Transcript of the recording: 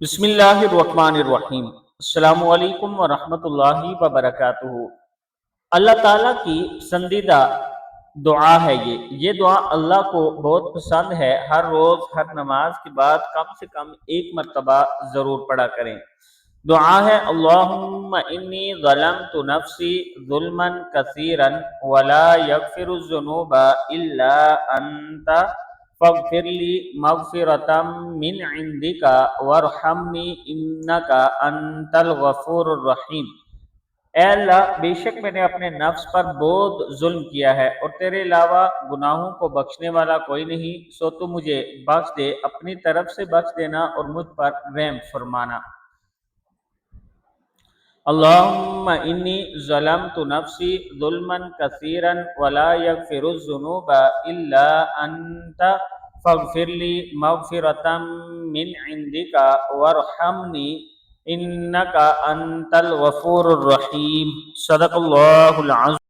بسم اللہ الرحمن الرحیم۔ السلام علیکم ورحمۃ اللہ وبرکاتہ۔ اللہ تعالیٰ کی پسندیدہ دعا ہے یہ دعا اللہ کو بہت پسند ہے۔ ہر روز ہر نماز کے بعد کم سے کم ایک مرتبہ ضرور پڑھا کریں۔ دعا ہے اللہم انی ظلمت نفسی ظلما کثیرا ولا یغفر الذنوب الا انت فاغفر لی مغفرۃ من عندک وارحمنی انک انت الغفور الرحیم۔ اے اللہ، بے شک میں نے اپنے نفس پر بہت ظلم کیا ہے اور تیرے علاوہ گناہوں کو بخشنے والا کوئی نہیں، سو تو مجھے بخش دے، اپنی طرف سے بخش دینا اور مجھ پر رحم فرمانا۔ اللہم انی ظلمت نفسی ظلما کثیرا ولا یغفر الذنوب الا انت فاغفر لی مغفرۃ من عندک وارحمنی انک انت الغفور الرحیم۔ صدق اللہ العظیم۔